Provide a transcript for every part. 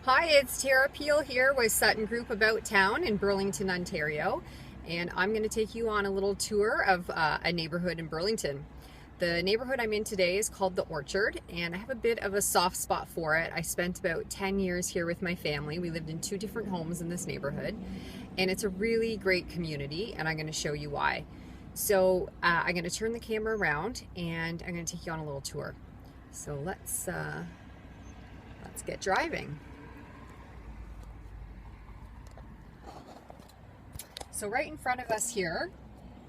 Hi, it's Tara Peel here with Sutton Group About Town in Burlington, Ontario, and I'm going to take you on a little tour of a neighborhood in Burlington. The neighborhood I'm in today is called The Orchard, and I have a bit of a soft spot for it. I spent about 10 years here with my family. We lived in 2 different homes in this neighborhood, and it's a really great community, and I'm going to show you why. So I'm going to turn the camera around, and I'm going to take you on a little tour. So let's get driving. So right in front of us here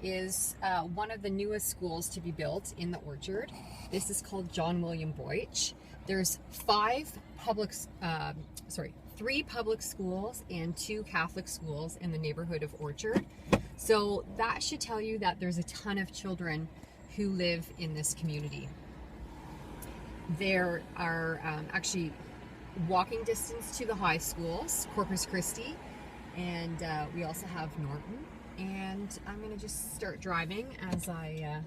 is one of the newest schools to be built in the Orchard. This is called John William Boych. There's 3 public schools and 2 Catholic schools in the neighborhood of Orchard. So that should tell you that there's a ton of children who live in this community. There are actually walking distance to the high schools, Corpus Christi, and we also have Norton. And I'm going to just start driving as I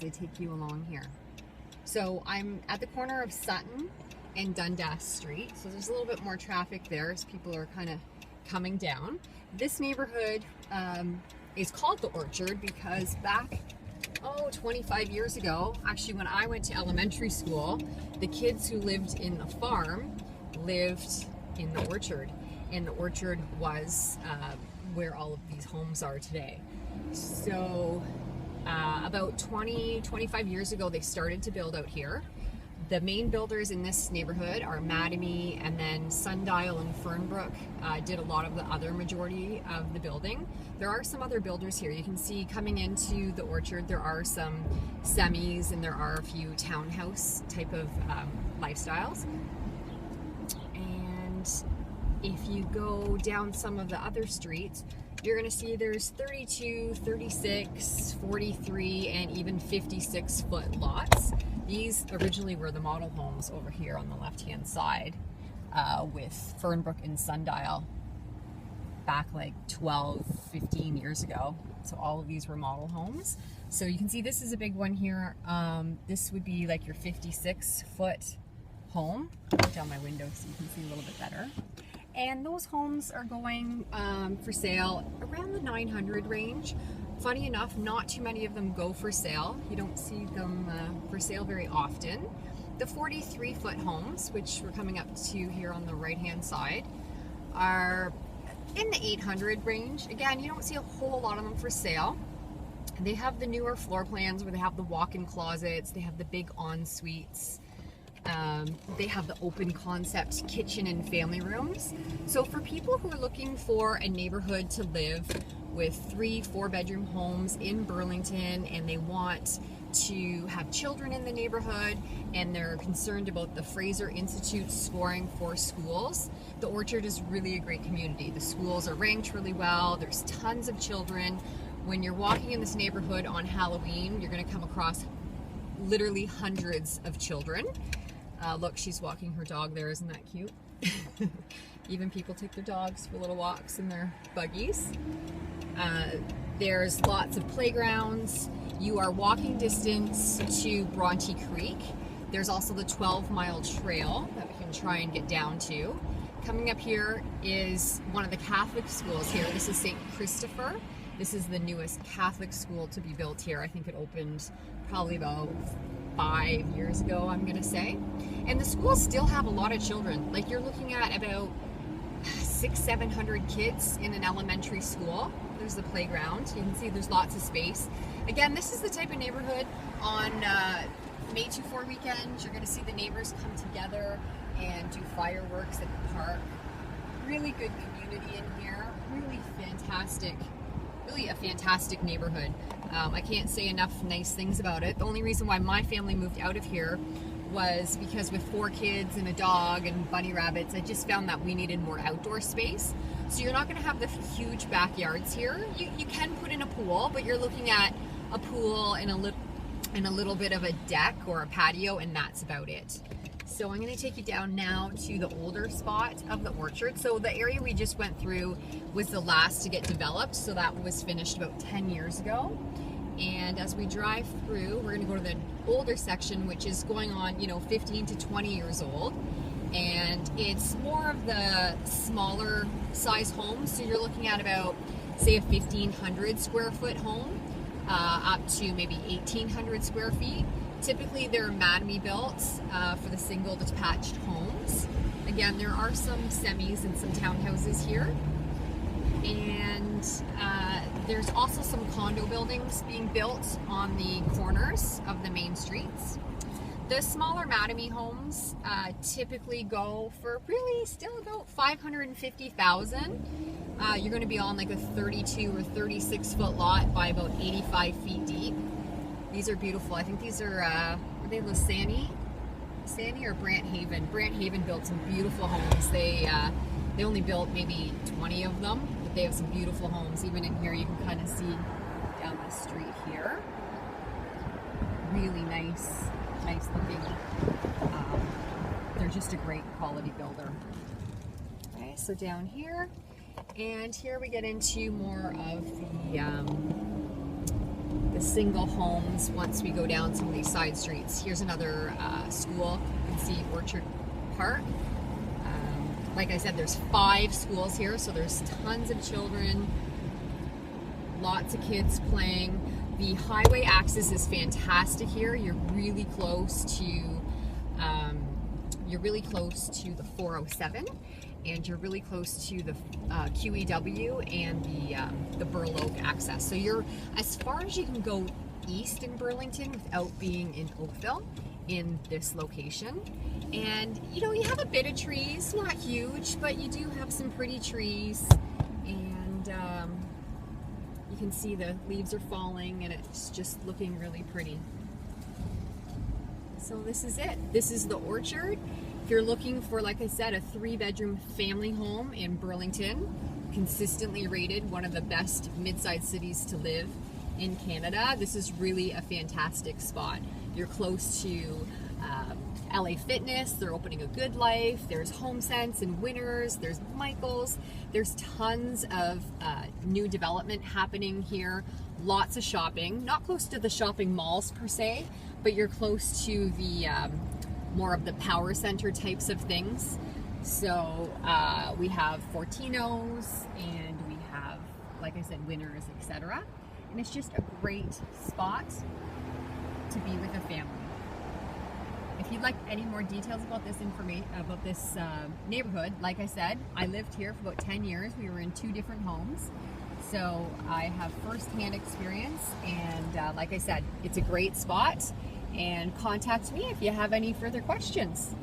take you along here. So I'm at the corner of Sutton and Dundas Street, so there's a little bit more traffic there as people are kind of coming down. This neighborhood is called the Orchard because back 25 years ago, actually when I went to elementary school, the kids who lived in the farm lived in the Orchard, and the Orchard was where all of these homes are today. So about 25 years ago, they started to build out here. The main builders in this neighborhood are Mattamy, and then Sundial and Fernbrook did a lot of the other majority of the building. There are some other builders here. You can see coming into the Orchard, there are some semis and there are a few townhouse type of lifestyles. And if you go down some of the other streets, you're going to see there's 32, 36, 43, and even 56-foot lots. These originally were the model homes over here on the left-hand side with Fernbrook and Sundial back like 12, 15 years ago. So all of these were model homes. So you can see this is a big one here. This would be like your 56-foot home. I'll put down my window so you can see a little bit better. And those homes are going for sale around the 900 range. Funny enough, not too many of them go for sale. You don't see them for sale very often. The 43-foot homes, which we're coming up to here on the right-hand side, are in the 800 range. Again, you don't see a whole lot of them for sale. They have the newer floor plans where they have the walk-in closets, they have the big en-suites. They have the open concept kitchen and family rooms. So for people who are looking for a neighborhood to live with 3 4-bedroom homes in Burlington, and they want to have children in the neighborhood, and they're concerned about the Fraser Institute scoring for schools, the Orchard is really a great community. The schools are ranked really well. There's tons of children. When you're walking in this neighborhood on Halloween, you're going to come across literally hundreds of children. Look, she's walking her dog there. Isn't that cute? Even people take their dogs for little walks in their buggies. There's lots of playgrounds. You are walking distance to Bronte Creek. There's also the 12-mile trail that we can try and get down to. Coming up here is one of the Catholic schools here. This is St. Christopher. This is the newest Catholic school to be built here. I think it opened probably about 5 years ago, I'm gonna say. And the schools still have a lot of children. Like, you're looking at about 600-700 kids in an elementary school. There's the playground. You can see there's lots of space. Again, this is the type of neighborhood on May 2-4 weekend. You're gonna see the neighbors come together and do fireworks at the park. Really good community in here. Really fantastic. Really a fantastic neighborhood. I can't say enough nice things about it. The only reason why my family moved out of here was because with 4 kids and a dog and bunny rabbits, I just found that we needed more outdoor space. So you're not going to have the huge backyards here. You can put in a pool, but you're looking at a pool and a little bit of a deck or a patio, and that's about it. So I'm going to take you down now to the older spot of the Orchard. So the area we just went through was the last to get developed, so that was finished about 10 years ago. And as we drive through, we're going to go to the older section, which is going on, 15 to 20 years old. and it's more of the smaller size homes. So you're looking at about, say, a 1,500 square foot home, up to maybe 1,800 square feet. Typically they're Mattamy built for the single detached homes. Again, there are some semis and some townhouses here. And there's also some condo buildings being built on the corners of the main streets. The smaller Mattamy homes typically go for really still about $550,000. You're going to be on like a 32 or 36 foot lot by about 85 feet deep. These are beautiful. I think these are they Lasani or Brant Haven? Brant Haven built some beautiful homes. They only built maybe 20 of them, but they have some beautiful homes. Even in here, you can kind of see down the street here. Really nice looking. They're just a great quality builder. Okay, so down here, and here we get into more of the single homes once we go down some of these side streets. Here's another school. You can see Orchard Park. Like I said, there's 5 schools here, so there's tons of children, lots of kids playing. The highway access is fantastic here. You're really close to the 407, and you're really close to the QEW and the Burloak access. So you're as far as you can go east in Burlington without being in Oakville in this location. And you have a bit of trees, not huge, but you do have some pretty trees, and you can see the leaves are falling and it's just looking really pretty. So this is it. This is the Orchard. If you're looking for, like I said, a 3-bedroom family home in Burlington, consistently rated one of the best mid-sized cities to live in Canada, this is really a fantastic spot. You're close to LA Fitness, they're opening a Good Life, there's HomeSense and Winners, there's Michaels, there's tons of new development happening here, lots of shopping, not close to the shopping malls per se, but you're close to the more of the power center types of things. So we have Fortino's, and we have, like I said, Winners, etc. And it's just a great spot to be with a family. If you'd like any more details about this neighborhood, like I said, I lived here for about 10 years. We were in 2 different homes. So I have first-hand experience, and like I said, it's a great spot. And contact me if you have any further questions.